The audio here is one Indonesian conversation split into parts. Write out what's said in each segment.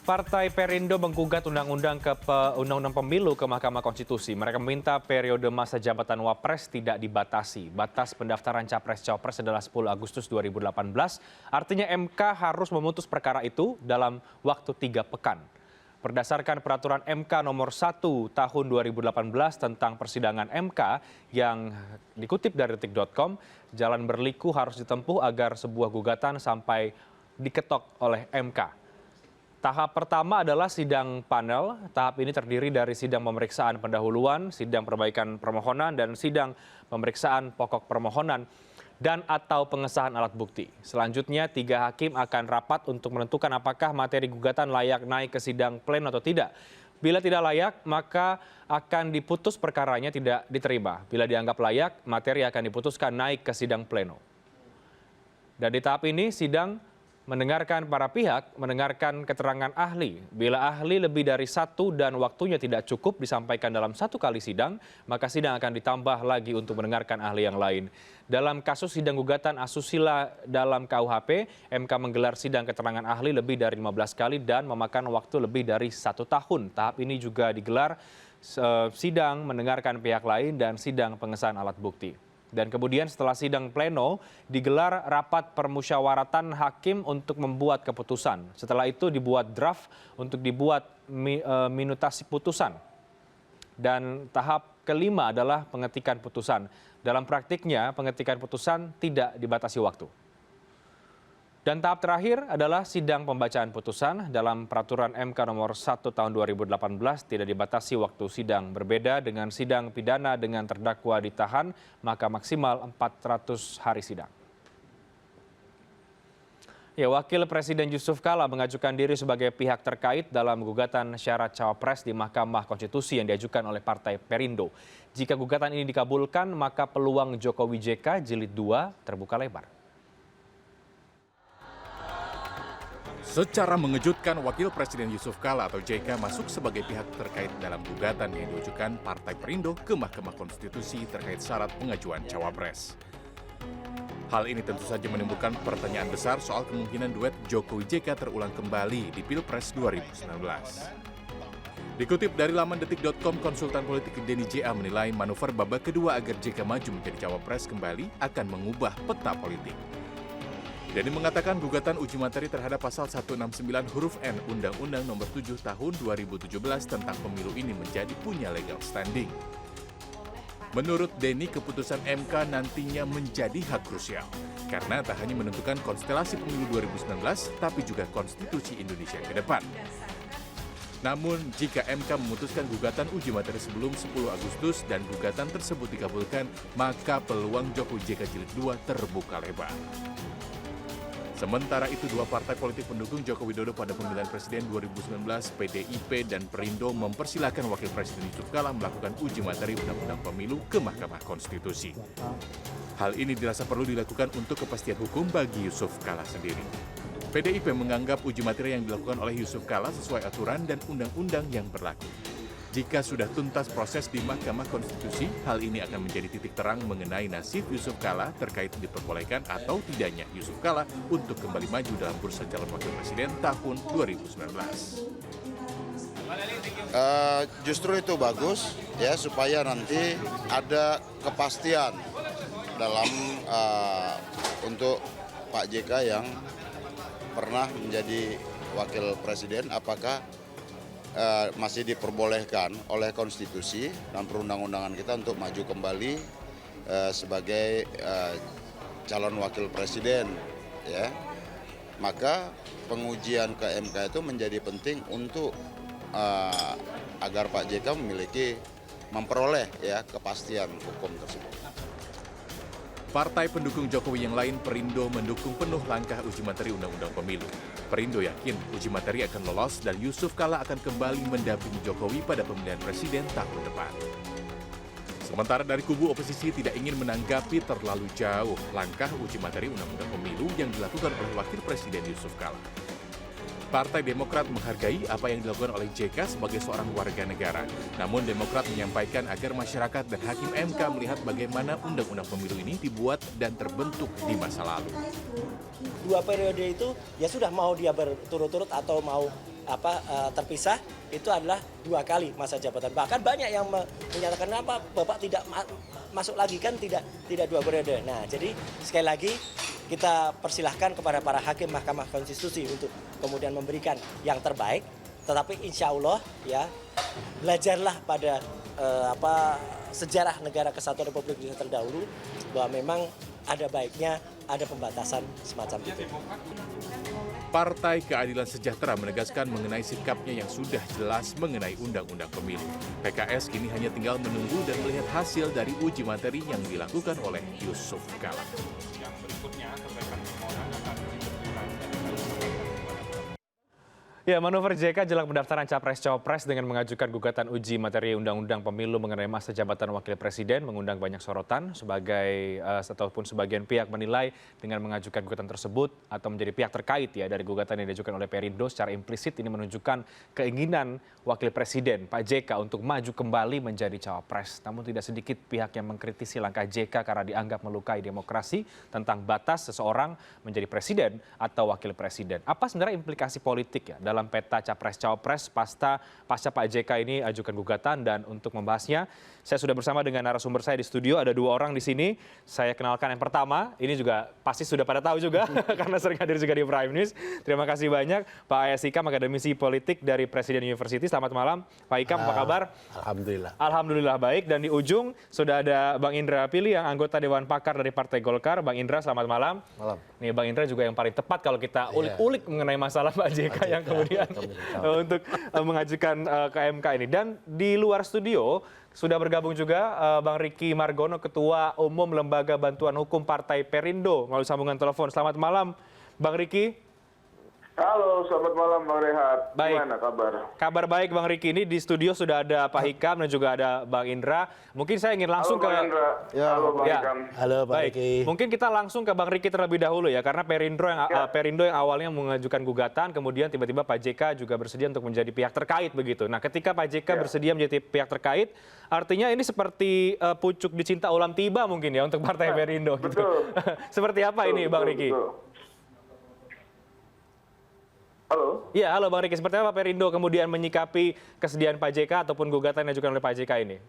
Partai Perindo menggugat undang-undang pemilu ke Mahkamah Konstitusi. Mereka meminta periode masa jabatan Wapres tidak dibatasi. Batas pendaftaran Capres-Cawapres adalah 10 Agustus 2018. Artinya MK harus memutus perkara itu dalam waktu 3 pekan. Berdasarkan peraturan MK nomor 1 tahun 2018 tentang persidangan MK yang dikutip dari detik.com, jalan berliku harus ditempuh agar sebuah gugatan sampai diketok oleh MK. Tahap pertama adalah sidang panel. Tahap ini terdiri dari sidang pemeriksaan pendahuluan, sidang perbaikan permohonan, dan sidang pemeriksaan pokok permohonan dan atau pengesahan alat bukti. Selanjutnya, 3 hakim akan rapat untuk menentukan apakah materi gugatan layak naik ke sidang pleno atau tidak. Bila tidak layak, maka akan diputus perkaranya tidak diterima. Bila dianggap layak, materi akan diputuskan naik ke sidang pleno. Dan di tahap ini, sidang mendengarkan para pihak, mendengarkan keterangan ahli. Bila ahli lebih dari 1 dan waktunya tidak cukup disampaikan dalam 1 kali sidang, maka sidang akan ditambah lagi untuk mendengarkan ahli yang lain. Dalam kasus sidang gugatan asusila dalam KUHP, MK menggelar sidang keterangan ahli lebih dari 15 kali dan memakan waktu lebih dari 1 tahun. Tahap ini juga digelar sidang mendengarkan pihak lain dan sidang pengesahan alat bukti. Dan kemudian setelah sidang pleno, digelar rapat permusyawaratan hakim untuk membuat keputusan. Setelah itu dibuat draft untuk dibuat minutasi putusan. Dan tahap kelima adalah pengetikan putusan. Dalam praktiknya, pengetikan putusan tidak dibatasi waktu. Dan tahap terakhir adalah sidang pembacaan putusan. Dalam peraturan MK nomor 1 tahun 2018 tidak dibatasi waktu sidang. Berbeda dengan sidang pidana dengan terdakwa ditahan, maka maksimal 400 hari sidang. Ya, Wakil Presiden Yusuf Kala mengajukan diri sebagai pihak terkait dalam gugatan syarat cawapres di Mahkamah Konstitusi yang diajukan oleh Partai Perindo. Jika gugatan ini dikabulkan, maka peluang Jokowi JK Jilid 2 terbuka lebar. Secara mengejutkan, Wakil Presiden Yusuf Kala atau JK masuk sebagai pihak terkait dalam gugatan yang diajukan Partai Perindo ke Mahkamah Konstitusi terkait syarat pengajuan cawapres. Hal ini tentu saja menimbulkan pertanyaan besar soal kemungkinan duet Jokowi JK terulang kembali di Pilpres 2019. Dikutip dari laman detik.com, konsultan politik Denny J.A. menilai manuver babak kedua agar JK maju menjadi cawapres kembali akan mengubah peta politik. Denny mengatakan gugatan uji materi terhadap pasal 169 huruf N Undang-Undang Nomor 7 Tahun 2017 tentang pemilu ini menjadi punya legal standing. Menurut Denny, keputusan MK nantinya menjadi hak krusial karena tak hanya menentukan konstelasi pemilu 2019, tapi juga konstitusi Indonesia ke depan. Namun, jika MK memutuskan gugatan uji materi sebelum 10 Agustus dan gugatan tersebut dikabulkan, maka peluang Jokowi JK Jilid 2 terbuka lebar. Sementara itu, 2 partai politik pendukung Joko Widodo pada pemilihan presiden 2019, PDIP dan Perindo mempersilahkan Wakil Presiden Yusuf Kala melakukan uji materi Undang-Undang Pemilu ke Mahkamah Konstitusi. Hal ini dirasa perlu dilakukan untuk kepastian hukum bagi Yusuf Kala sendiri. PDIP menganggap uji materi yang dilakukan oleh Yusuf Kala sesuai aturan dan undang-undang yang berlaku. Jika sudah tuntas proses di Mahkamah Konstitusi, hal ini akan menjadi titik terang mengenai nasib Yusuf Kala terkait diperbolehkan atau tidaknya Yusuf Kala untuk kembali maju dalam bursa calon wakil presiden tahun 2019. Justru itu bagus ya, supaya nanti ada kepastian dalam untuk Pak JK yang pernah menjadi wakil presiden, apakah masih diperbolehkan oleh konstitusi dan perundang-undangan kita untuk maju kembali sebagai calon wakil presiden, ya. Maka pengujian ke MK itu menjadi penting untuk agar Pak JK memperoleh ya kepastian hukum tersebut. Partai pendukung Jokowi yang lain, Perindo, mendukung penuh langkah uji materi Undang-Undang Pemilu. Perindo yakin uji materi akan lolos dan Yusuf Kala akan kembali mendampingi Jokowi pada pemilihan presiden tahun depan. Sementara dari kubu oposisi tidak ingin menanggapi terlalu jauh langkah uji materi Undang-Undang Pemilu yang dilakukan oleh Wakil Presiden Yusuf Kala. Partai Demokrat menghargai apa yang dilakukan oleh JK sebagai seorang warga negara. Namun Demokrat menyampaikan agar masyarakat dan hakim MK melihat bagaimana undang-undang pemilu ini dibuat dan terbentuk di masa lalu. 2 periode itu ya sudah, mau dia berturut-turut atau mau terpisah itu adalah 2 kali masa jabatan. Bahkan banyak yang menyatakan kenapa Bapak tidak masuk lagi, kan tidak 2 periode. Nah, jadi sekali lagi kita persilahkan kepada para hakim Mahkamah Konstitusi untuk kemudian memberikan yang terbaik. Tetapi insya Allah ya belajarlah pada sejarah negara kesatuan Republik Indonesia terdahulu bahwa memang ada baiknya ada pembatasan semacam itu. Partai Keadilan Sejahtera menegaskan mengenai sikapnya yang sudah jelas mengenai Undang-Undang Pemilu. PKS kini hanya tinggal menunggu dan melihat hasil dari uji materi yang dilakukan oleh Yusuf Kala. Ya, manuver JK jelang pendaftaran Capres-Cawapres dengan mengajukan gugatan uji materi Undang-Undang Pemilu mengenai masa jabatan Wakil Presiden mengundang banyak sorotan ataupun sebagian pihak menilai dengan mengajukan gugatan tersebut atau menjadi pihak terkait ya dari gugatan yang diajukan oleh Perindo secara implisit ini menunjukkan keinginan Wakil Presiden Pak JK untuk maju kembali menjadi Cawapres. Namun tidak sedikit pihak yang mengkritisi langkah JK karena dianggap melukai demokrasi tentang batas seseorang menjadi presiden atau wakil presiden. Apa sebenarnya implikasi politik ya dalam peta Capres-Cawapres pasca Pak JK ini ajukan gugatan? Dan untuk membahasnya, saya sudah bersama dengan narasumber saya di studio. Ada 2 orang di sini. Saya kenalkan yang pertama. Ini juga pasti sudah pada tahu juga karena sering hadir juga di Prime News. Terima kasih banyak Pak Ayas Hikam, akademisi politik dari Presiden University. Selamat malam, Pak Hikam. Apa kabar? Alhamdulillah. Alhamdulillah baik. Dan di ujung sudah ada Bang Indra Pilih yang anggota Dewan Pakar dari Partai Golkar. Bang Indra, selamat malam. Malam. Nih Bang Indra juga yang paling tepat kalau kita ulik-ulik mengenai masalah Pak JK yang kemudian untuk mengajukan ke MK ini. Dan di luar studio sudah bergabung juga Bang Riki Margono, Ketua Umum Lembaga Bantuan Hukum Partai Perindo melalui sambungan telepon. Selamat malam, Bang Riki. Halo, selamat malam Bang Rehat. Baik. Gimana kabar? Kabar baik Bang Riki. Ini di studio sudah ada Pak Hikam dan juga ada Bang Indra. Mungkin saya ingin langsung Halo Bang Indra. Halo Bang Hikam. Halo Pak Baik, Riki. mungkin kita langsung ke Bang Riki terlebih dahulu ya, karena Perindo yang awalnya mengajukan gugatan, kemudian tiba-tiba Pak JK juga bersedia untuk menjadi pihak terkait begitu. Nah, ketika Pak JK bersedia menjadi pihak terkait, artinya ini seperti pucuk dicinta ulam tiba mungkin ya untuk Partai Perindo. Gitu. Betul. Seperti apa ini Bang Riki? Betul. Halo. Iya, halo Bang Riki. Seperti apa Perindo kemudian menyikapi kesediaan Pak JK ataupun gugatan yang diajukan oleh Pak JK ini?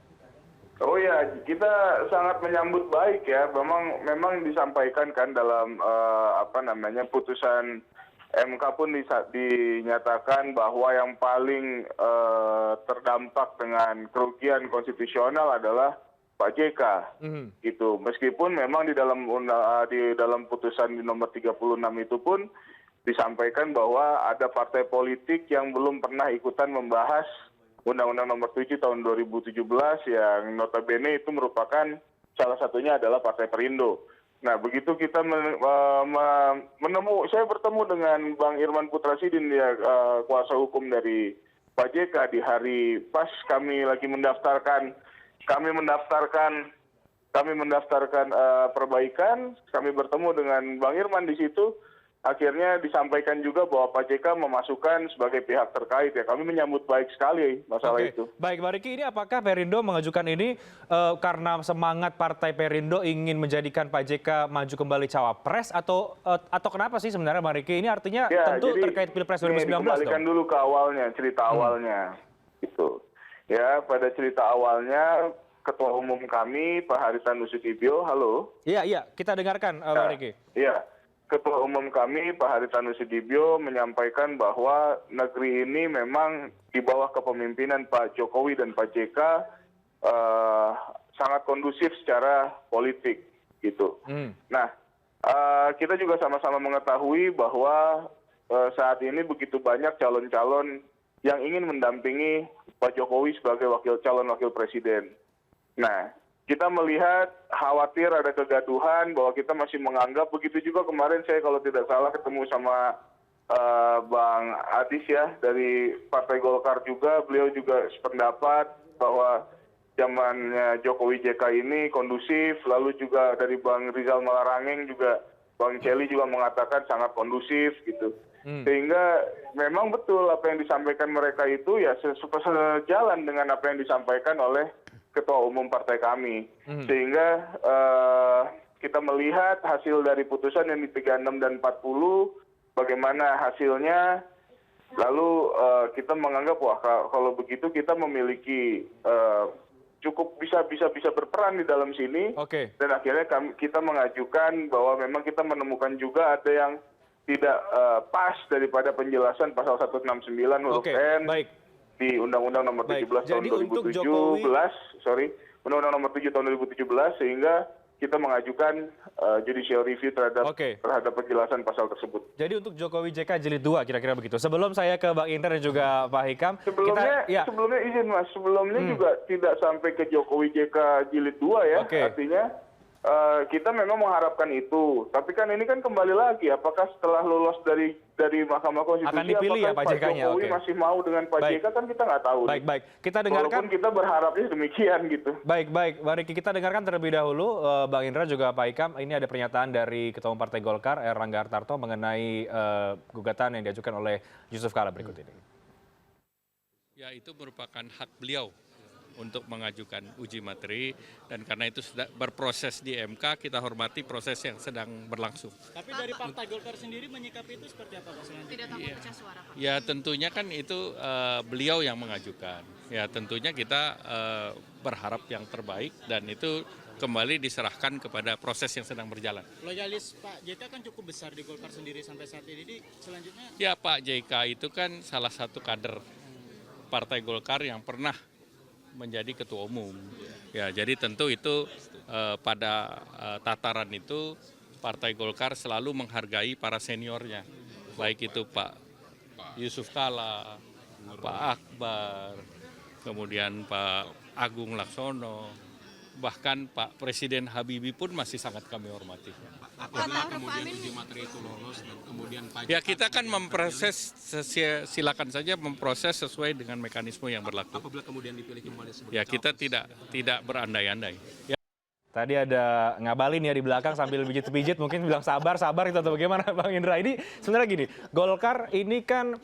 Oh ya, kita sangat menyambut baik ya. Memang disampaikan kan dalam putusan MK pun dinyatakan bahwa yang paling terdampak dengan kerugian konstitusional adalah Pak JK. Gitu. Meskipun memang di dalam putusan di nomor 36 itu pun disampaikan bahwa ada partai politik yang belum pernah ikutan membahas Undang-Undang Nomor 7 Tahun 2017 yang notabene itu merupakan salah satunya adalah Partai Perindo. Nah, begitu kita saya bertemu dengan Bang Irman Putrasidin, dia kuasa hukum dari Pak JK di hari pas kami lagi mendaftarkan perbaikan, kami bertemu dengan Bang Irman di situ. Akhirnya disampaikan juga bahwa Pak JK memasukkan sebagai pihak terkait ya. Kami menyambut baik sekali masalah itu. Baik, Bang Riki, ini apakah Perindo mengajukan ini karena semangat Partai Perindo ingin menjadikan Pak JK maju kembali Cawapres atau kenapa sih sebenarnya Bang Riki? Ini artinya tentu terkait Pilpres 2019 dikembalikan dulu ke awalnya, cerita awalnya. Gitu. Ya, pada cerita awalnya Ketua Umum kami Pak Haritanu Sudibyo, halo. Iya, kita dengarkan Bang Riki. Iya. Ketua Umum kami, Pak Haritanu Sudibyo, menyampaikan bahwa negeri ini memang di bawah kepemimpinan Pak Jokowi dan Pak JK sangat kondusif secara politik, gitu. Nah, kita juga sama-sama mengetahui bahwa saat ini begitu banyak calon-calon yang ingin mendampingi Pak Jokowi sebagai calon wakil presiden. Nah, kita melihat khawatir ada kegaduhan bahwa kita masih menganggap, begitu juga kemarin saya kalau tidak salah ketemu sama Bang Adis ya dari Partai Golkar juga, beliau juga sependapat bahwa zamannya Jokowi JK ini kondusif, lalu juga dari Bang Rizal Malarangeng juga Bang Celi juga mengatakan sangat kondusif gitu. Sehingga memang betul apa yang disampaikan mereka itu ya sejalan dengan apa yang disampaikan oleh Ketua Umum Partai kami. Sehingga kita melihat hasil dari putusan yang di 36 dan 40, bagaimana hasilnya Lalu kita menganggap wah kalau begitu kita memiliki cukup bisa berperan di dalam sini. Oke. Dan akhirnya kita mengajukan bahwa memang kita menemukan juga ada yang tidak pas daripada penjelasan pasal 169 huruf Oke, N baik. di Undang-Undang Nomor Baik. 17 Tahun Jadi untuk 2017, Undang-Undang Nomor 7 Tahun 2017, sehingga kita mengajukan judicial review terhadap Oke. penjelasan pasal tersebut. Jadi untuk Jokowi JK jilid 2 kira-kira begitu. Sebelum saya ke Bang Indra dan juga Pak Hikam, Sebelumnya izin Mas, sebelumnya juga tidak sampai ke Jokowi JK jilid 2 ya. Oke. Artinya kita memang mengharapkan itu. Tapi kan ini kan kembali lagi, apakah setelah lolos dari Mahkamah Konstitusi, akan dipilih ya apakah Pak JK-nya? Jokowi Oke. masih mau dengan Pak Baik. JK, kan kita nggak tahu. Baik. Kita dengarkan. Walaupun kita berharapnya demikian gitu. Baik. Bang Riki, kita dengarkan terlebih dahulu Bang Indra juga Pak Hikam. Ini ada pernyataan dari Ketua Umum Partai Golkar, Erlangga Hartarto, mengenai gugatan yang diajukan oleh Yusuf Kala berikut ini. Ya, itu merupakan hak beliau untuk mengajukan uji materi, dan karena itu sudah berproses di MK, kita hormati proses yang sedang berlangsung. Tapi dari Partai Golkar sendiri menyikapi itu seperti apa Pak selanjutnya? Tidak takut pecah suara Pak? Ya tentunya kan itu beliau yang mengajukan. Ya tentunya kita berharap yang terbaik, dan itu kembali diserahkan kepada proses yang sedang berjalan. Loyalis Pak JK kan cukup besar di Golkar sendiri sampai saat ini. Jadi selanjutnya Ya Pak JK itu kan salah satu kader Partai Golkar yang pernah menjadi ketua umum. Ya, jadi tentu itu pada tataran itu Partai Golkar selalu menghargai para seniornya, baik itu Pak Yusuf Kala, Pak Akbar, kemudian Pak Agung Laksono, bahkan Pak Presiden Habibie pun masih sangat kami hormati. Apabila kemudian uji materi itu lolos dan kemudian Pak Ya kita kan memproses, silakan saja memproses sesuai dengan mekanisme yang berlaku. apabila kemudian dipilih kembali sebagai Ya kita tidak berandai-andai. Tadi ada ngabalin ya di belakang sambil pijit-pijit, mungkin bilang sabar itu atau bagaimana Bang Indra? Ini sebenarnya gini, Golkar ini kan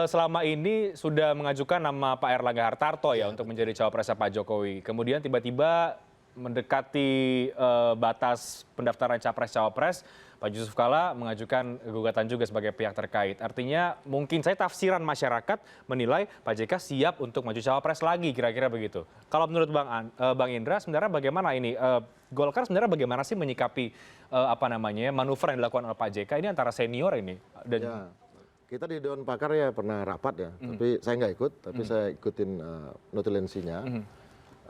selama ini sudah mengajukan nama Pak Erlangga Hartarto ya untuk menjadi cawapresnya Pak Jokowi. Kemudian tiba-tiba mendekati batas pendaftaran capres-cawapres, Pak Yusuf Kala mengajukan gugatan juga sebagai pihak terkait. Artinya mungkin saya tafsiran masyarakat menilai Pak JK siap untuk maju cawapres lagi, kira-kira begitu. Kalau menurut Bang Indra, sebenarnya bagaimana ini? Golkar sebenarnya bagaimana sih menyikapi manuver yang dilakukan oleh Pak JK ini antara senior ini? Ya, kita di Dewan Pakar ya pernah rapat ya, tapi saya nggak ikut, tapi saya ikutin notulensinya.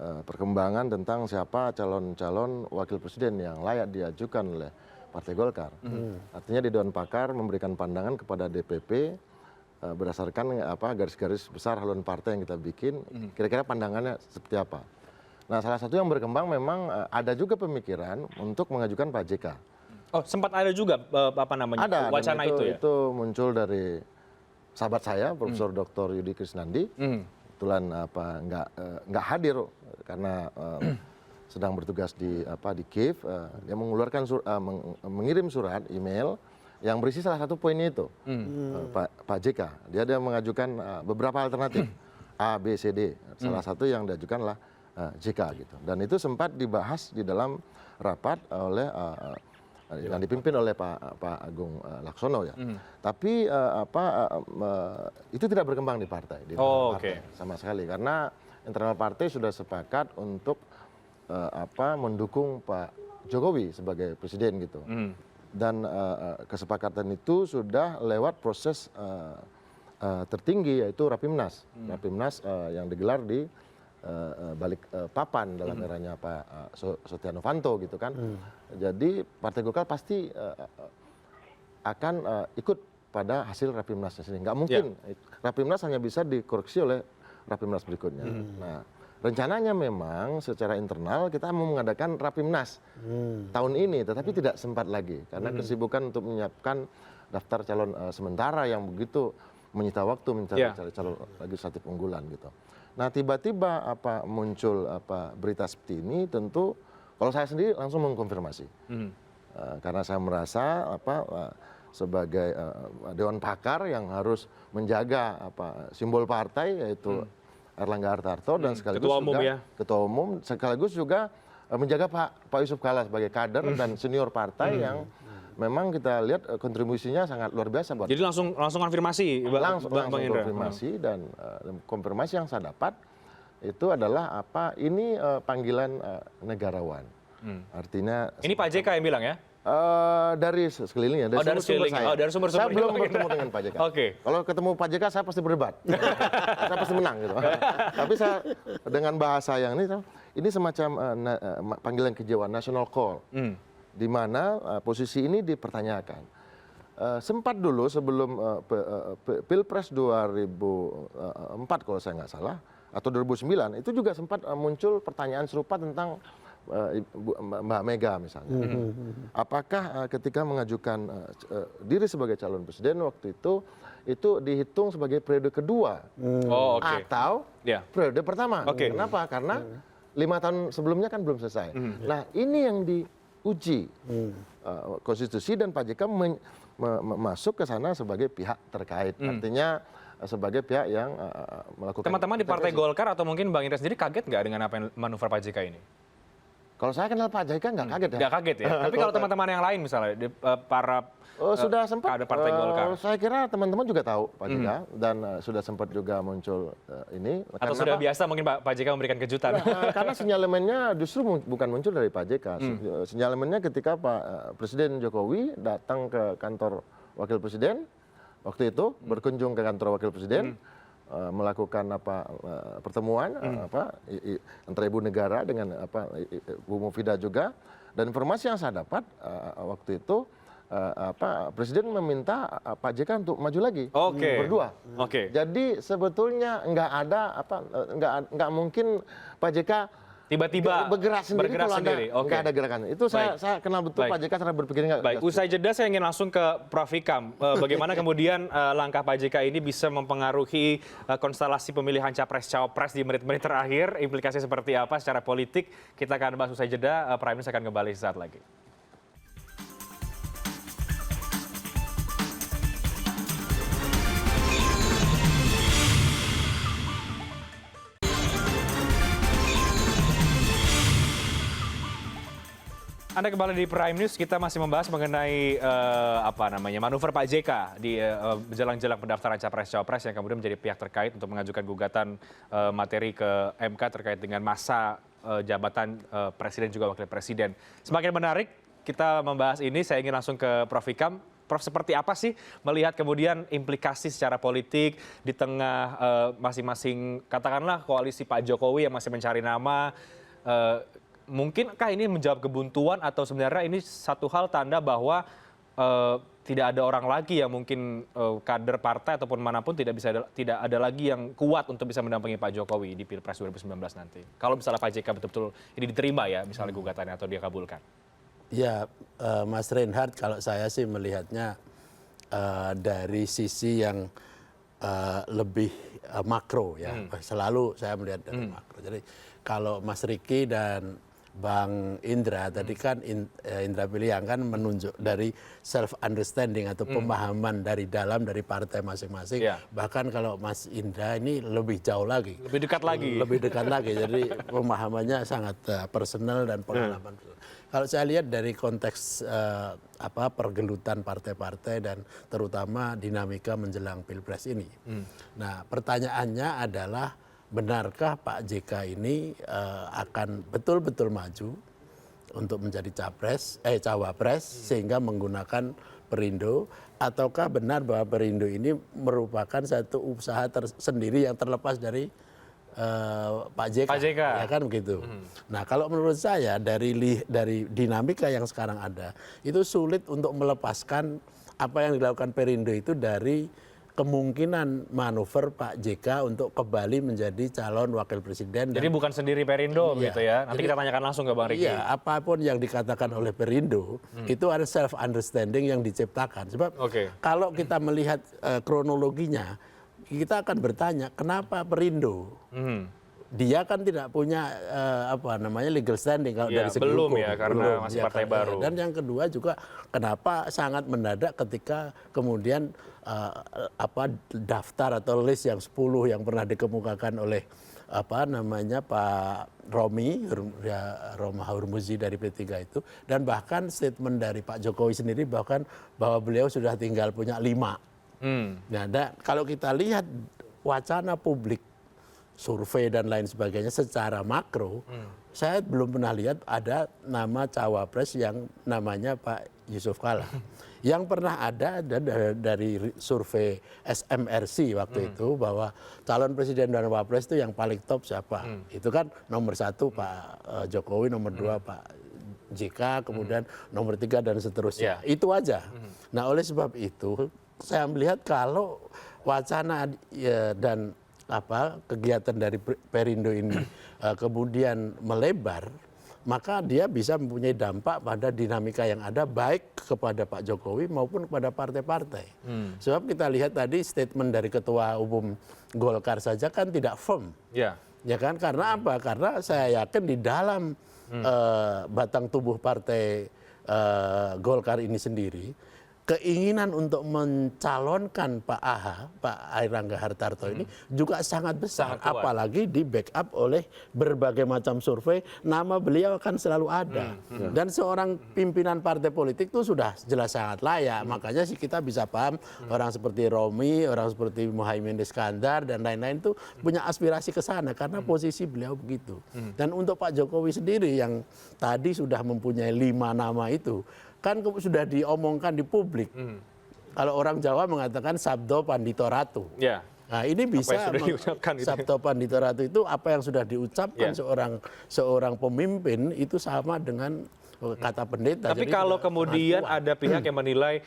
Perkembangan tentang siapa calon-calon wakil presiden yang layak diajukan oleh Partai Golkar. Artinya di Dewan Pakar memberikan pandangan kepada DPP berdasarkan garis-garis besar haluan partai yang kita bikin, kira-kira pandangannya seperti apa. Nah, salah satu yang berkembang memang ada juga pemikiran untuk mengajukan Pak JK. Oh, sempat ada juga Ada, wacana itu ya? Itu muncul dari sahabat saya, Profesor Dr. Yudi Krisnandi. Kebetulan nggak hadir karena sedang bertugas di Kiev. Dia mengeluarkan mengirim surat email yang berisi salah satu poinnya itu, Pak JK. Dia mengajukan beberapa alternatif A, B, C, D. Salah satu yang diajukanlah JK gitu. Dan itu sempat dibahas di dalam rapat oleh yang dipimpin oleh Pak Agung Laksono ya. Tapi itu tidak berkembang di partai, sama sekali, karena internal partai sudah sepakat untuk mendukung Pak Jokowi sebagai presiden gitu. Dan kesepakatan itu sudah lewat proses tertinggi, yaitu Rapimnas. Rapimnas yang digelar di balik papan dalam eranya Pak Setia Novanto gitu kan. Jadi Partai Golkar pasti akan ikut pada hasil Rapimnasnya sendiri. Nggak mungkin Rapimnas hanya bisa dikoreksi oleh Rapimnas berikutnya. Nah, rencananya memang secara internal kita mau mengadakan Rapimnas tahun ini, tetapi tidak sempat lagi karena kesibukan untuk menyiapkan daftar calon sementara yang begitu menyita waktu mencari calon legislatif unggulan gitu. Nah, tiba-tiba muncul berita seperti ini, tentu kalau saya sendiri langsung mengkonfirmasi. Karena saya merasa sebagai Dewan Pakar yang harus menjaga simbol partai, yaitu Erlangga Hartarto, dan sekaligus Ketua Umum, sekaligus juga menjaga Pak Yusuf Kala sebagai kader dan senior partai yang memang kita lihat kontribusinya sangat luar biasa buat. Jadi langsung konfirmasi, langsung Bang Indra. konfirmasi dan konfirmasi yang saya dapat itu adalah ini panggilan negarawan. Artinya Ini Pak JK yang bilang ya? dari sekelilingnya, dari dari sumber-sumber sekeliling. saya. Dari sumber-sumber Saya belum Bang Indra. bertemu dengan Pak JK. Oke. Kalau ketemu Pak JK saya pasti berdebat. Saya pasti menang gitu. Tapi saya dengan bahasa yang ini semacam panggilan kejiwaan, national call. Di mana posisi ini dipertanyakan. Sempat dulu sebelum Pilpres 2004 kalau saya nggak salah, atau 2009, itu juga sempat muncul pertanyaan serupa tentang Mbak Mega misalnya. Apakah ketika mengajukan diri sebagai calon presiden waktu itu dihitung sebagai periode kedua atau periode pertama? Kenapa? Karena 5 tahun sebelumnya kan belum selesai. Nah ini yang diuji konstitusi dan Pak JK masuk ke sana sebagai pihak terkait. Artinya sebagai pihak yang melakukan. Teman-teman di Partai Golkar atau mungkin Bang Indra sendiri kaget nggak dengan apa yang manuver Pak JK ini? Kalau saya kenal Pak JK nggak kaget ya. Nggak kaget ya. Tapi kalau teman-teman yang lain misalnya para sudah sempat kader Partai Golkar. Saya kira teman-teman juga tahu Pak JK dan sudah sempat juga muncul ini. Atau sudah biasa mungkin Pak JK memberikan kejutan. Karena sinyalemennya justru bukan muncul dari Pak JK. Sinyalemennya ketika Pak Presiden Jokowi datang ke kantor Wakil Presiden waktu itu berkunjung ke kantor Wakil Presiden. Melakukan pertemuan antara ibu negara dengan Bu Mufidah juga, dan informasi yang saya dapat waktu itu Presiden meminta Pak JK untuk maju lagi berdua. Jadi sebetulnya nggak mungkin Pak JK tiba-tiba bergerak sendiri kalau nggak ada gerakan. Itu saya kenal betul Pak JK cara berpikirnya. Baik, usai jeda saya ingin langsung ke Prof. Hikam. Bagaimana kemudian langkah Pak JK ini bisa mempengaruhi konstelasi pemilihan capres-cawapres di menit-menit terakhir, implikasi seperti apa secara politik, kita akan bahas usai jeda. Prime News akan kembali sesaat lagi. Anda kembali di Prime News, kita masih membahas mengenai manuver Pak JK di jelang-jelang pendaftaran capres-cawapres yang kemudian menjadi pihak terkait untuk mengajukan gugatan materi ke MK terkait dengan masa jabatan presiden juga wakil presiden. Semakin menarik kita membahas ini, saya ingin langsung ke Prof. Hikam. Prof, seperti apa sih melihat kemudian implikasi secara politik di tengah masing-masing katakanlah koalisi Pak Jokowi yang masih mencari nama, mungkinkah ini menjawab kebuntuan atau sebenarnya ini satu hal tanda bahwa tidak ada orang lagi yang mungkin kader partai ataupun manapun tidak ada lagi yang kuat untuk bisa mendampingi Pak Jokowi di Pilpres 2019 nanti. Kalau misalnya Pak JK betul-betul ini diterima ya, misalnya gugatannya atau dia kabulkan. Ya, Mas Reinhardt, kalau saya sih melihatnya dari sisi yang lebih makro ya. Selalu saya melihat dari makro. Jadi kalau Mas Riki dan Bang Indra tadi kan Indra Piliang kan menunjuk dari self understanding atau pemahaman dari dalam dari partai masing-masing. Bahkan kalau Mas Indra ini lebih jauh lagi. Lebih dekat lagi. Lebih dekat lagi. Jadi pemahamannya sangat personal dan pengalaman. Kalau saya lihat dari konteks pergelutan partai-partai dan terutama dinamika menjelang Pilpres ini. Nah, pertanyaannya adalah benarkah Pak JK ini akan betul-betul maju untuk menjadi cawapres sehingga menggunakan Perindo, ataukah benar bahwa Perindo ini merupakan satu usaha tersendiri yang terlepas dari Pak JK. Ya kan begitu. Nah, kalau menurut saya dari dinamika yang sekarang ada itu sulit untuk melepaskan apa yang dilakukan Perindo itu dari kemungkinan manuver Pak JK untuk kembali menjadi calon wakil presiden. Jadi bukan sendiri Perindo gitu ya. Nanti kita tanyakan langsung ke Bang Riki. Iya, apapun yang dikatakan oleh Perindo itu ada self understanding yang diciptakan. Sebab kalau kita melihat kronologinya, kita akan bertanya kenapa Perindo? Dia kan tidak punya legal standing kalau dari segi belum hukum. Ya, karena masih partai baru. Dan yang kedua juga kenapa sangat mendadak ketika kemudian daftar atau list yang 10 yang pernah dikemukakan oleh apa namanya Pak Romi Roma Hurmuzi dari P3 itu, dan bahkan statement dari Pak Jokowi sendiri bahkan bahwa beliau sudah tinggal punya 5. Nah, kalau kita lihat wacana publik, survei dan lain sebagainya secara makro, saya belum pernah lihat ada nama cawapres yang namanya Pak Yusuf Kalla. Yang pernah ada dari survei SMRC waktu itu bahwa calon presiden dan wapres itu yang paling top siapa? Itu kan nomor 1 Pak Jokowi, nomor 2 Pak JK, kemudian nomor 3 dan seterusnya. Itu aja. Nah, oleh sebab itu saya melihat kalau wacana dan kegiatan dari Perindo ini kemudian melebar, maka dia bisa mempunyai dampak pada dinamika yang ada baik kepada Pak Jokowi maupun kepada partai-partai. Sebab kita lihat tadi statement dari Ketua Umum Golkar saja kan tidak firm. Ya kan? Karena apa? Karena saya yakin di dalam batang tubuh partai Golkar ini sendiri, keinginan untuk mencalonkan Pak Airlangga Hartarto ini juga sangat besar, apalagi di backup oleh berbagai macam survei, nama beliau akan selalu ada. Dan seorang pimpinan partai politik itu sudah jelas sangat layak, makanya sih kita bisa paham orang seperti Romi, orang seperti Muhaimin Iskandar dan lain-lain itu punya aspirasi ke sana karena posisi beliau begitu. Dan untuk Pak Jokowi sendiri yang tadi sudah mempunyai 5 nama itu, kan sudah diomongkan di publik. Kalau orang Jawa mengatakan sabdo pandito ratu. Nah, ini bisa sabdo pandito ratu itu apa yang sudah diucapkan seorang pemimpin itu sama dengan kata pendeta. Tapi jadi kalau kemudian ada pihak yang menilai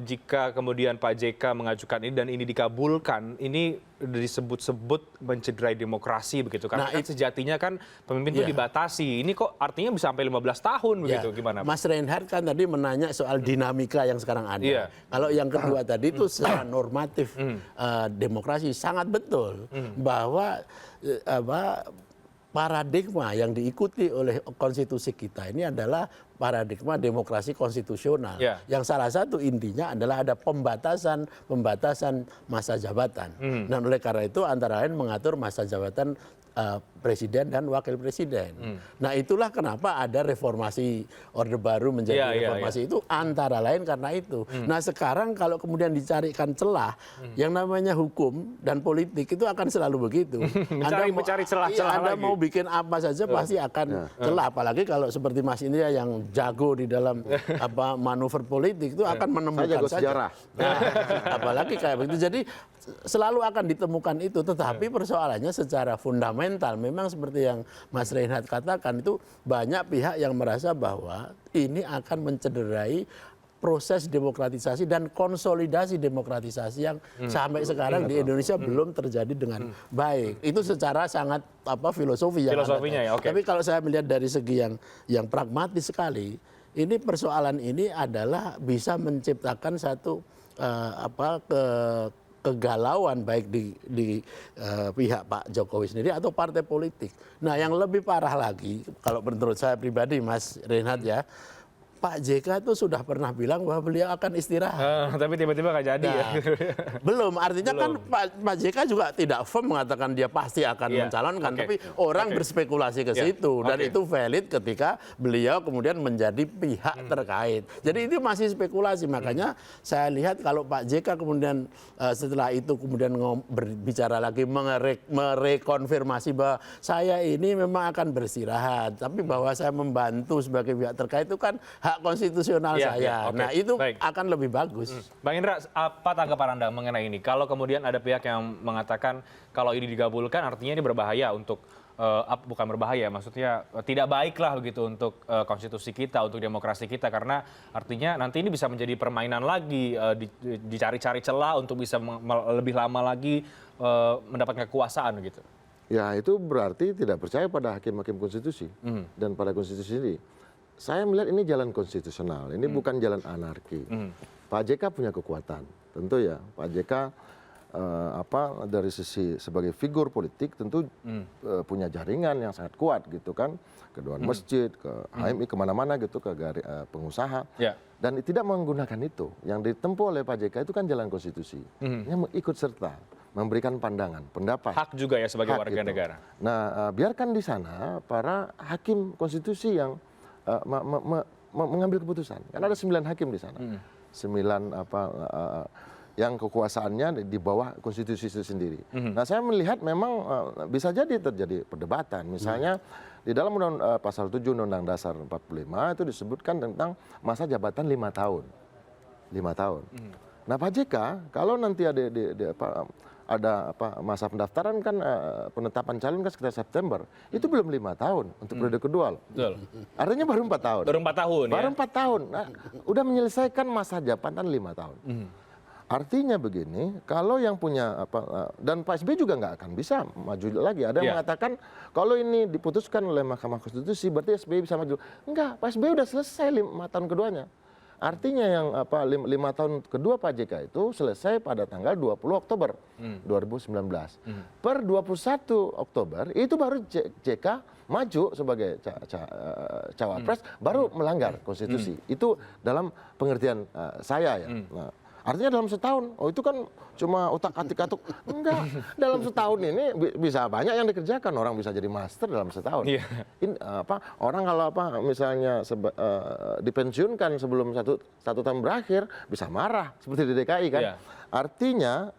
jika kemudian Pak JK mengajukan ini dan ini dikabulkan, ini disebut-sebut mencederai demokrasi begitu. Karena kan sejatinya kan pemimpin itu dibatasi. Ini kok artinya bisa sampai 15 tahun begitu, gimana? Mas Reinhardt kan tadi menanya soal dinamika yang sekarang ada. Kalau yang kedua tadi itu secara normatif demokrasi sangat betul bahwa paradigma yang diikuti oleh konstitusi kita ini adalah paradigma demokrasi konstitusional. Yang salah satu intinya adalah ada pembatasan masa jabatan. Dan oleh karena itu antara lain mengatur masa jabatan presiden dan wakil presiden. Nah, itulah kenapa ada reformasi Orde Baru menjadi reformasi itu antara lain karena itu. Nah, sekarang kalau kemudian dicarikan celah, yang namanya hukum dan politik itu akan selalu begitu. mencari celah-celah Anda lagi. mau bikin apa saja pasti akan celah, apalagi kalau seperti Mas Indra yang jago di dalam manuver politik itu akan menemukan saja. Nah, apalagi kayak begitu. Jadi selalu akan ditemukan itu, tetapi persoalannya secara fundamental memang seperti yang Mas Reinhardt katakan, itu banyak pihak yang merasa bahwa ini akan mencederai proses demokratisasi dan konsolidasi demokratisasi yang sampai sekarang di Indonesia belum terjadi dengan baik. Itu secara sangat filosofi yang ada. Tapi kalau saya melihat dari segi yang pragmatis sekali, ini persoalan ini adalah bisa menciptakan satu kegalauan baik di pihak Pak Jokowi sendiri atau partai politik. Nah, yang lebih parah lagi kalau menurut saya pribadi, Mas Reinhardt ya, Pak JK itu sudah pernah bilang bahwa beliau akan istirahat. Tapi tiba-tiba nggak jadi ya. Belum, artinya kan Pak JK juga tidak firm mengatakan dia pasti akan mencalonkan. Tapi orang berspekulasi ke situ. Dan itu valid ketika beliau kemudian menjadi pihak terkait. Jadi itu masih spekulasi. Makanya saya lihat kalau Pak JK kemudian setelah itu kemudian berbicara lagi merekonfirmasi bahwa saya ini memang akan beristirahat. Tapi bahwa saya membantu sebagai pihak terkait itu kan hak konstitusional saya. Nah, itu akan lebih bagus. Bang Indra, apa tanggapan Anda mengenai ini? Kalau kemudian ada pihak yang mengatakan kalau ini digabulkan artinya ini berbahaya untuk bukan berbahaya, maksudnya tidak baik lah begitu untuk konstitusi kita, untuk demokrasi kita, karena artinya nanti ini bisa menjadi permainan lagi, dicari-cari celah untuk bisa lebih lama lagi mendapatkan kekuasaan gitu. Ya, itu berarti tidak percaya pada hakim-hakim konstitusi dan pada konstitusi ini. Saya melihat ini jalan konstitusional, ini bukan jalan anarki. Pak JK punya kekuatan, tentu ya. Pak JK dari sisi sebagai figur politik tentu punya jaringan yang sangat kuat gitu kan, ke Dewan Masjid, ke HMI, kemana-mana gitu, ke pengusaha. Dan tidak menggunakan itu. Yang ditempuh oleh Pak JK itu kan jalan konstitusi, yang ikut serta memberikan pandangan, pendapat. Hak juga ya sebagai Hak warga itu. negara. Nah, biarkan di sana para hakim konstitusi yang mengambil keputusan. Karena ada 9 hakim di sana. 9 yang kekuasaannya di bawah konstitusi itu sendiri. Nah, saya melihat memang bisa jadi terjadi perdebatan. Misalnya di dalam pasal 7 Undang-Undang Dasar 45 itu disebutkan tentang masa jabatan 5 tahun. 5 tahun. Nah, Pak JK kalau nanti ada masa pendaftaran kan penetapan calon kan sekitar September, itu belum 5 tahun untuk periode kedua. Betul. Artinya baru 4 tahun. Baru 4 tahun Baru ya. 4 tahun. Nah, udah menyelesaikan masa jabatan 5 tahun. Artinya begini, kalau yang punya dan Pak SBY juga nggak akan bisa maju lagi. Ada yang mengatakan kalau ini diputuskan oleh Mahkamah Konstitusi berarti SBY bisa maju. Enggak, Pak SBY udah selesai 5 tahun keduanya. Artinya yang 5 tahun kedua Pak JK itu selesai pada tanggal 20 Oktober 2019. Per 21 Oktober itu baru JK maju sebagai cawapres, baru melanggar konstitusi. Itu dalam pengertian saya ya. Nah, artinya dalam setahun, itu kan cuma utak-atik-atuk. Enggak, dalam setahun ini bisa banyak yang dikerjakan. Orang bisa jadi master dalam setahun. Orang kalau misalnya dipensiunkan sebelum satu tahun berakhir, bisa marah seperti di DKI kan. Artinya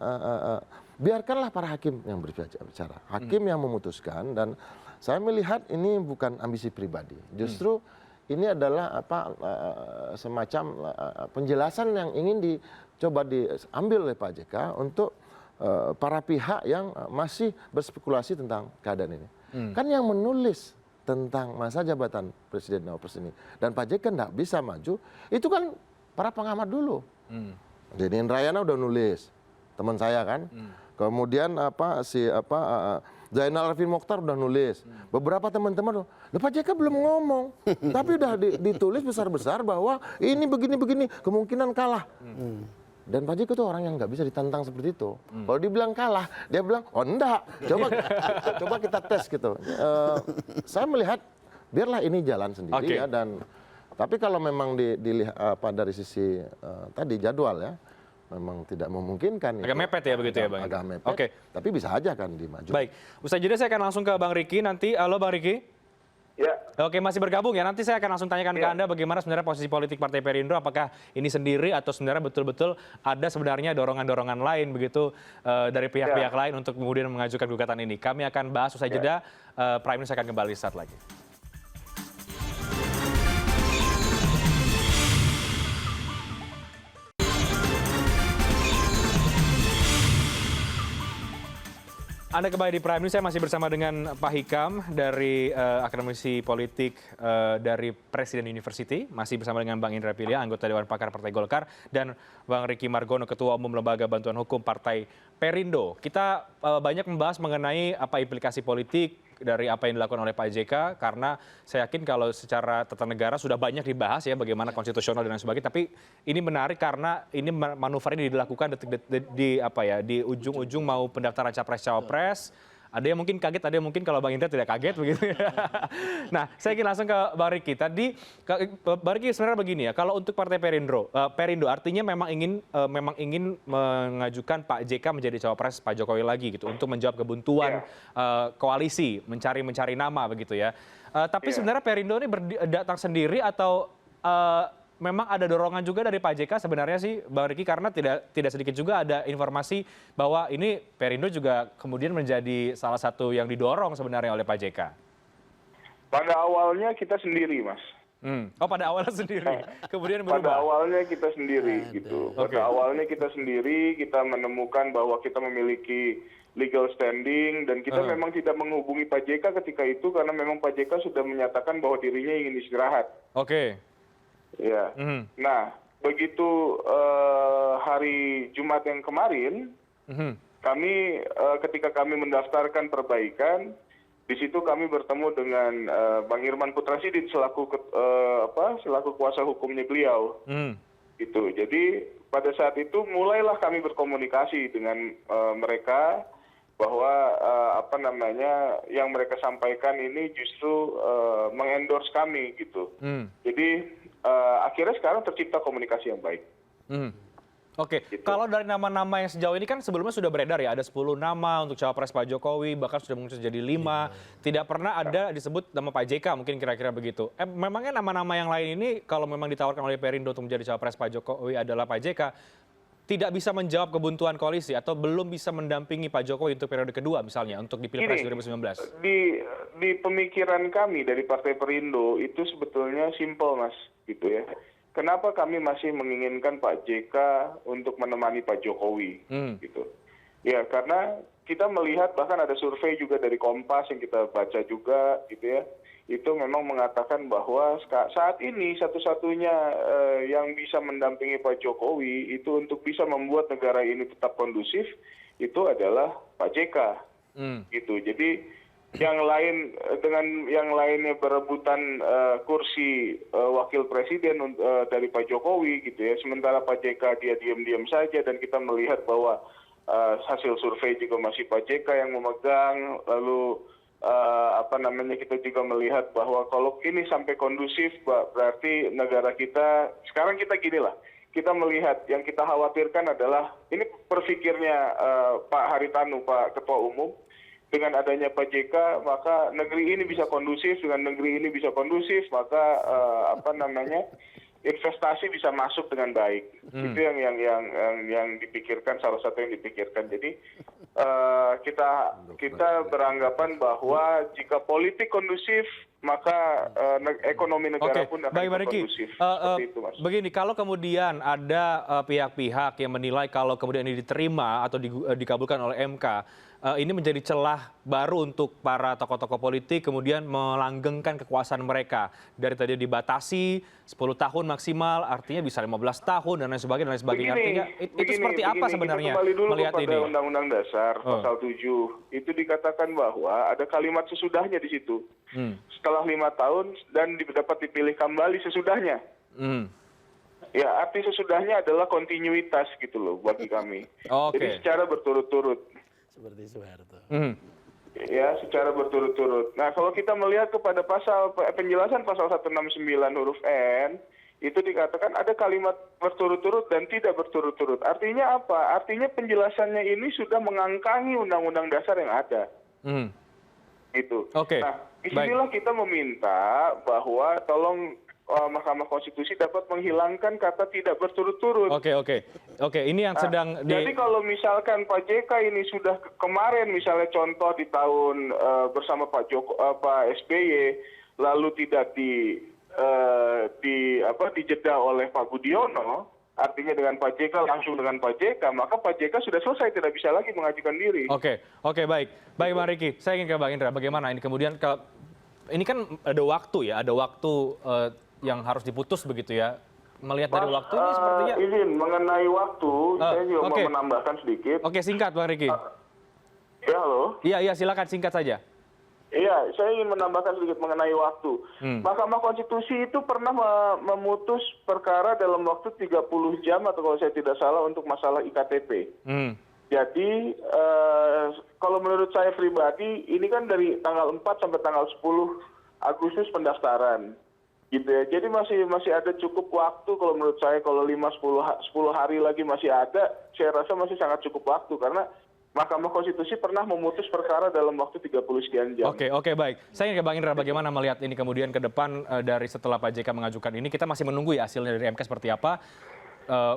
biarkanlah para hakim yang berbicara, hakim yang memutuskan. Dan saya melihat ini bukan ambisi pribadi. Justru ini adalah semacam penjelasan yang ingin dicoba diambil oleh Pak JK untuk para pihak yang masih berspekulasi tentang keadaan ini. Kan yang menulis tentang masa jabatan Presiden dan Wapres ini dan Pak JK tidak bisa maju, itu kan para pengamat dulu. Jadi Indrayana udah nulis, teman saya kan. Kemudian Zainal Arifin Mokhtar udah nulis. Beberapa teman-teman, Pak JK belum ngomong. Tapi udah ditulis besar-besar bahwa ini begini-begini, kemungkinan kalah. Dan Pak JK itu orang yang nggak bisa ditantang seperti itu. Kalau dibilang kalah, dia bilang, oh enggak. Coba kita tes gitu. Saya melihat, biarlah ini jalan sendiri ya. Tapi kalau memang dilihat dari sisi tadi jadwal ya, memang tidak memungkinkan. Agak mepet ya begitu ya Bang? Agak mepet, tapi bisa aja kan dimaju. Baik, usai jeda saya akan langsung ke Bang Riki nanti. Halo Bang Riki. Ya. Oke, masih bergabung ya. Nanti saya akan langsung tanyakan ke Anda bagaimana sebenarnya posisi politik Partai Perindo. Apakah ini sendiri atau sebenarnya betul-betul ada sebenarnya dorongan-dorongan lain begitu dari pihak-pihak lain untuk kemudian mengajukan gugatan ini. Kami akan bahas usai jeda. Prime News akan kembali saat lagi. Anda kembali di Prime News, saya masih bersama dengan Pak Hikam dari Akademisi Politik dari Presiden University. Masih bersama dengan Bang Indra Piliang, anggota Dewan Pakar Partai Golkar. Dan Bang Riki Margono, Ketua Umum Lembaga Bantuan Hukum Partai Perindo. Kita banyak membahas mengenai apa implikasi politik dari apa yang dilakukan oleh Pak JK. Karena saya yakin kalau secara tata negara sudah banyak dibahas ya bagaimana konstitusional dan lain sebagainya. Tapi ini menarik karena ini manuver ini dilakukan di ujung-ujung mau pendaftaran capres-cawapres. Ada yang mungkin kaget, ada yang mungkin kalau Bang Indra tidak kaget begitu. Nah, saya ingin langsung ke Bang Riki. Tadi Bang Riki sebenarnya begini ya, kalau untuk Partai Perindo artinya memang ingin mengajukan Pak JK menjadi cawapres Pak Jokowi lagi gitu untuk menjawab kebuntuan koalisi, mencari nama begitu ya. Tapi sebenarnya Perindo ini datang sendiri atau memang ada dorongan juga dari Pak JK sebenarnya sih Bang Riki, karena tidak sedikit juga ada informasi bahwa ini Perindo juga kemudian menjadi salah satu yang didorong sebenarnya oleh Pak JK. Pada awalnya kita sendiri, Mas. Oh, pada awalnya sendiri. Kemudian berubah. Pada awalnya kita sendiri gitu. Pada awalnya kita sendiri, kita menemukan bahwa kita memiliki legal standing dan kita memang tidak menghubungi Pak JK ketika itu karena memang Pak JK sudah menyatakan bahwa dirinya ingin istirahat. Oke. Ya. Nah, begitu hari Jumat yang kemarin, kami ketika kami mendaftarkan perbaikan, di situ kami bertemu dengan Bang Irman Putra Sidit selaku kuasa hukumnya beliau. Gitu. Jadi pada saat itu mulailah kami berkomunikasi dengan mereka bahwa yang mereka sampaikan ini justru mengendorse kami gitu. Jadi akhirnya sekarang tercipta komunikasi yang baik. Oke, kalau dari nama-nama yang sejauh ini kan sebelumnya sudah beredar ya, ada 10 nama untuk cawapres Pak Jokowi, bahkan sudah mengerucut jadi 5. Tidak pernah ada disebut nama Pak JK, mungkin kira-kira begitu. Memangnya nama-nama yang lain ini kalau memang ditawarkan oleh Perindo untuk menjadi cawapres Pak Jokowi adalah Pak JK, tidak bisa menjawab kebuntuan koalisi atau belum bisa mendampingi Pak Jokowi untuk periode kedua misalnya, untuk di Pilpres 2019? Di pemikiran kami dari Partai Perindo itu sebetulnya simpel, Mas, gitu ya. Kenapa kami masih menginginkan Pak JK untuk menemani Pak Jokowi, gitu? Ya karena kita melihat bahkan ada survei juga dari Kompas yang kita baca juga, gitu ya. Itu memang mengatakan bahwa saat ini satu-satunya yang bisa mendampingi Pak Jokowi itu untuk bisa membuat negara ini tetap kondusif itu adalah Pak JK, gitu. Jadi yang lain dengan yang lainnya berebutan kursi wakil presiden dari Pak Jokowi gitu ya, sementara Pak JK dia diam-diam saja dan kita melihat bahwa hasil survei juga masih Pak JK yang memegang. Lalu kita juga melihat bahwa kalau ini sampai kondusif berarti negara kita sekarang kita ginilah, kita melihat yang kita khawatirkan adalah ini berpikirnya Pak Haritanu, Pak Ketua Umum. Dengan adanya Pak JK, maka negeri ini bisa kondusif, dengan negeri ini bisa kondusif, maka investasi bisa masuk dengan baik. Itu yang dipikirkan, salah satu yang dipikirkan. Jadi kita beranggapan bahwa jika politik kondusif, maka ekonomi negara pun akan kondusif. Seperti itu, Mas. Begini, kalau kemudian ada pihak-pihak yang menilai kalau kemudian ini diterima atau dikabulkan oleh MK, ini menjadi celah baru untuk para tokoh-tokoh politik kemudian melanggengkan kekuasaan mereka. Dari tadi dibatasi 10 tahun maksimal, artinya bisa 15 tahun dan lain sebagainya. Artinya itu seperti apa sebenarnya kita kembali dulu melihat kepada ini? Undang-Undang Dasar Pasal 7. Itu dikatakan bahwa ada kalimat sesudahnya di situ. Setelah 5 tahun dan dapat dipilih kembali sesudahnya. Ya, arti sesudahnya adalah kontinuitas gitu loh bagi kami. Jadi secara berturut-turut. Seperti Soeharto. Ya, secara berturut-turut. Nah, kalau kita melihat kepada penjelasan pasal 169 huruf N, itu dikatakan ada kalimat berturut-turut dan tidak berturut-turut. Artinya apa? Artinya penjelasannya ini sudah mengangkangi undang-undang dasar yang ada. Gitu. Nah, disinilah kita meminta bahwa tolong Mahkamah Konstitusi dapat menghilangkan kata tidak berturut-turut. Oke. Ini yang sedang Jadi kalau misalkan Pak JK ini sudah kemarin misalnya contoh di tahun bersama Pak SBY lalu tidak dijeda oleh Pak Budiono, artinya dengan Pak JK langsung dengan Pak JK, maka Pak JK sudah selesai, tidak bisa lagi mengajukan diri. Oke, baik Bang Riki, saya ingin ke Bang Indra, bagaimana ini kemudian ini kan ada waktu ya, yang harus diputus begitu ya. Melihat dari waktu ini sepertinya izin mengenai waktu, saya juga mau menambahkan sedikit. Oke, singkat Bang Riki. Ya, halo. Iya, silakan singkat saja. Iya, saya ingin menambahkan sedikit mengenai waktu. Mahkamah Konstitusi itu pernah memutus perkara dalam waktu 30 jam atau kalau saya tidak salah untuk masalah IKTP. Jadi kalau menurut saya pribadi ini kan dari tanggal 4 sampai tanggal 10 Agustus pendaftaran. Gitu ya. Jadi masih ada cukup waktu kalau menurut saya, kalau 5-10 hari lagi masih ada, saya rasa masih sangat cukup waktu karena Mahkamah Konstitusi pernah memutus perkara dalam waktu 30 sekian jam. Oke, baik. Saya ingin ke Bang Indra, bagaimana melihat ini kemudian ke depan dari setelah Pak JK mengajukan ini, kita masih menunggu ya hasilnya dari MK seperti apa,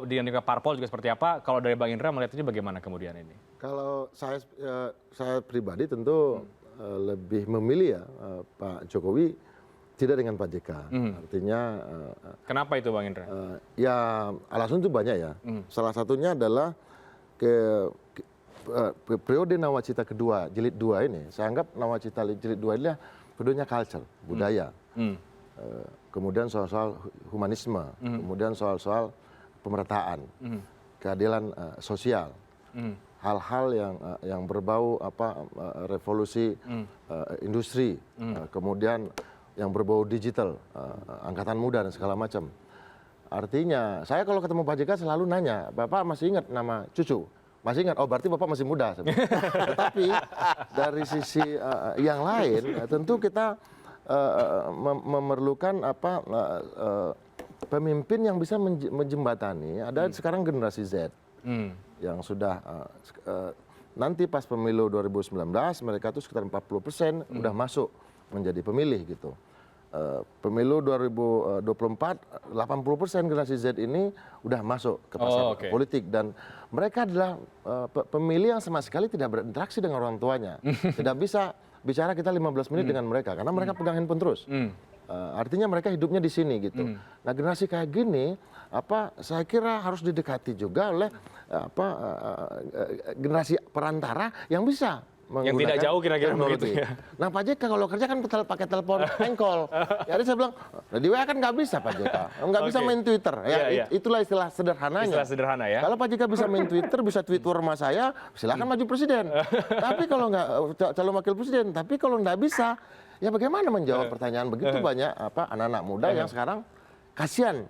dinamika parpol juga seperti apa. Kalau dari Bang Indra melihat ini bagaimana kemudian ini? Kalau saya pribadi tentu lebih memilih ya Pak Jokowi tidak dengan Pak JK. Artinya kenapa itu Bang Indra? Ya alasan itu banyak ya. Salah satunya adalah periode Nawacita kedua jilid 2 ini. Saya anggap Nawacita jilid 2 ini periodenya culture, budaya. Kemudian soal-soal humanisme, kemudian soal-soal pemerataan, keadilan sosial. Hal-hal yang berbau revolusi industri, kemudian yang berbau digital, angkatan muda dan segala macam. Artinya, saya kalau ketemu Pak JK selalu nanya, Bapak masih ingat nama cucu? Masih ingat? Oh berarti Bapak masih muda. Tetapi dari sisi yang lain, tentu kita memerlukan pemimpin yang bisa menjembatani. Ada sekarang generasi Z yang sudah nanti pas pemilu 2019 mereka tuh sekitar 40% udah masuk menjadi pemilih gitu. Pemilu 2024 80% generasi Z ini udah masuk ke pasar politik dan mereka adalah pemilih yang sama sekali tidak berinteraksi dengan orang tuanya. Tidak bisa bicara kita 15 menit dengan mereka karena mereka pegang handphone terus. Artinya mereka hidupnya di sini gitu. Nah, generasi kayak gini saya kira harus didekati juga oleh generasi perantara yang bisa yang tidak jauh kira-kira begitu ya. Nah, Pak JK kalau kerja kan pakai telepon engkol. Jadi saya bilang, di WA kan nggak bisa Pak JK, nggak bisa main Twitter. Ya, itulah istilah sederhananya. Istilah sederhana ya. Kalau Pak JK bisa main Twitter, bisa tweet rumah saya, silakan maju presiden. Tapi kalau nggak calon wakil presiden, tapi kalau nggak bisa, ya bagaimana menjawab pertanyaan begitu banyak anak-anak muda yang sekarang kasihan.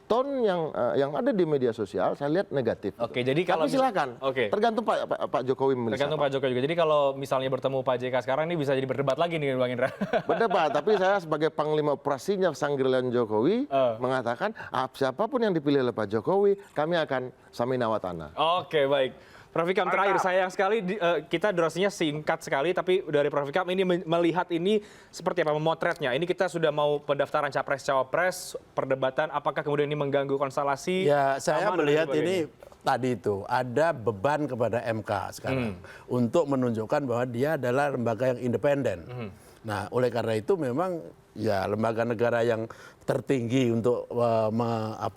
Tone yang ada di media sosial saya lihat negatif. Oke, jadi kalau tapi silakan. Tergantung Pak Jokowi memilih. Tergantung Pak Jokowi juga. Jadi kalau misalnya bertemu Pak JK sekarang ini bisa jadi berdebat lagi nih Bang Indra. Berdebat, tapi saya sebagai panglima operasinya Sanggrilan Jokowi mengatakan siapapun yang dipilih oleh Pak Jokowi, kami akan samina wa ta'na. Oke, baik. Prof Ikam, terakhir sayang sekali kita durasinya singkat sekali, tapi dari Prof Ikam ini melihat ini seperti apa memotretnya. Ini kita sudah mau pendaftaran capres-cawapres, perdebatan, apakah kemudian ini mengganggu konstelasi? Ya, saya melihat ini tadi itu ada beban kepada MK sekarang untuk menunjukkan bahwa dia adalah lembaga yang independen. Nah, oleh karena itu memang ya lembaga negara yang tertinggi untuk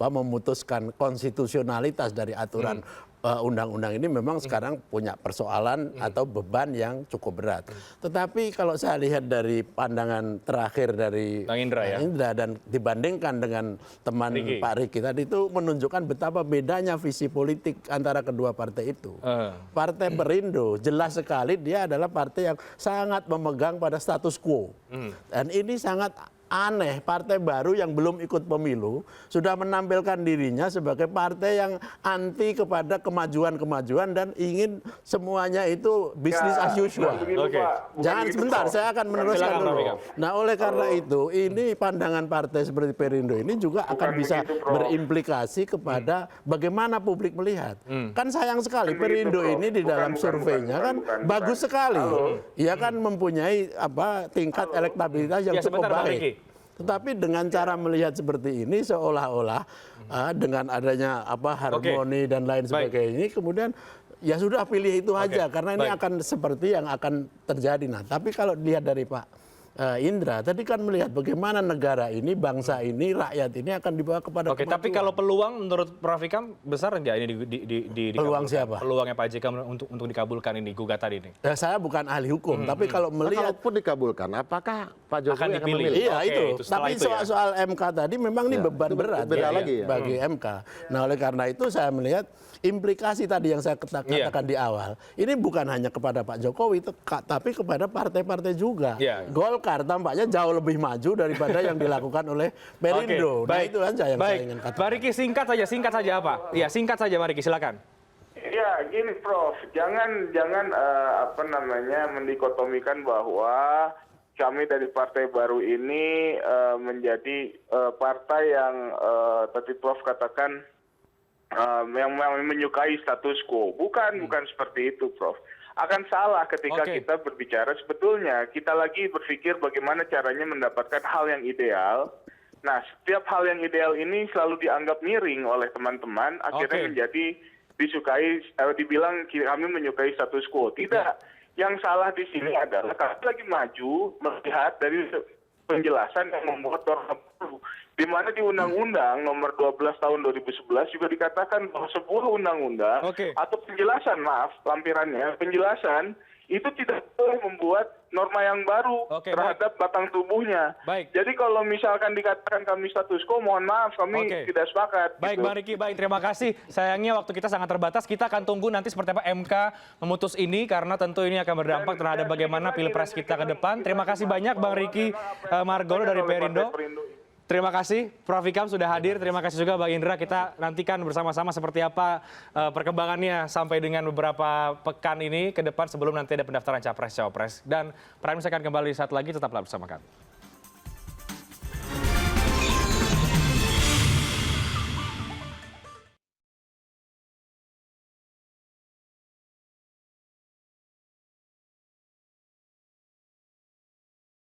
memutuskan konstitusionalitas dari aturan undang-undang ini memang sekarang punya persoalan atau beban yang cukup berat. Tetapi kalau saya lihat dari pandangan terakhir dari Bang Indra, Indra dan dibandingkan dengan teman Pak Riki tadi itu menunjukkan betapa bedanya visi politik antara kedua partai itu. Partai Perindo jelas sekali dia adalah partai yang sangat memegang pada status quo. Dan ini sangat aneh, partai baru yang belum ikut pemilu sudah menampilkan dirinya sebagai partai yang anti kepada kemajuan-kemajuan dan ingin semuanya itu bisnis as usual. Jangan sebentar, saya akan meneruskan dulu. Nah, oleh karena itu, ini pandangan partai seperti Perindo ini juga akan bisa berimplikasi kepada bagaimana publik melihat. Kan sayang sekali Perindo ini di dalam surveinya kan bagus sekali. Ia kan mempunyai tingkat elektabilitas yang cukup baik. Tetapi dengan cara melihat seperti ini seolah-olah dengan adanya harmoni dan lain sebagainya, kemudian ya sudah pilih itu aja karena ini akan seperti yang akan terjadi. Nah, tapi kalau dilihat dari Pak Indra tadi kan melihat bagaimana negara ini, bangsa ini, rakyat ini akan dibawa kepada kemajuan. Tapi kalau peluang menurut Prof Ikam besar nggak ini peluang siapa? Peluangnya Pak JK untuk dikabulkan ini gugatan ini? Ya, saya bukan ahli hukum, tapi kalau melihat kalaupun dikabulkan, apakah Pak Jokowi akan dipilih? memilih? Iya, itu. Tapi soal MK tadi memang ini beban berat bagi MK. Nah, oleh karena itu saya melihat implikasi tadi yang saya katakan di awal, ini bukan hanya kepada Pak Jokowi, tapi kepada partai-partai juga. Golkar tampaknya jauh lebih maju daripada yang dilakukan oleh Perindo. Nah, itu saja yang saya ingin katakan. Pak Riki, singkat saja apa? Ya, singkat saja Pak Riki, silakan. Ya, gini Prof, jangan mendikotomikan bahwa kami dari partai baru ini menjadi partai yang tadi Prof katakan yang menyukai status quo. Bukan seperti itu, Prof. Akan salah ketika kita berbicara sebetulnya kita lagi berpikir bagaimana caranya mendapatkan hal yang ideal. Nah, setiap hal yang ideal ini selalu dianggap miring oleh teman-teman, akhirnya menjadi dibilang kami menyukai status quo. Tidak. Yang salah di sini adalah kami lagi maju melihat dari penjelasan yang membuat norma baru. Di mana di Undang-Undang Nomor 12 Tahun 2011 juga dikatakan bahwa sebuah undang-undang atau penjelasan, penjelasan itu tidak boleh membuat norma yang baru terhadap batang tubuhnya. Jadi kalau misalkan dikatakan kami status quo, mohon maaf kami tidak sepakat. Baik, Bang Riki, terima kasih. Sayangnya waktu kita sangat terbatas. Kita akan tunggu nanti seperti apa MK memutus ini karena tentu ini akan berdampak terhadap bagaimana pilpres kita ke depan. Terima kasih banyak Bang Riki Margono dari Perindo. Terima kasih Prof Ikam sudah hadir. Terima kasih juga Bang Indra. Kita nantikan bersama-sama seperti apa perkembangannya sampai dengan beberapa pekan ini ke depan sebelum nanti ada pendaftaran capres-cawapres. Dan Prime News akan kembali saat lagi, tetaplah bersama kami.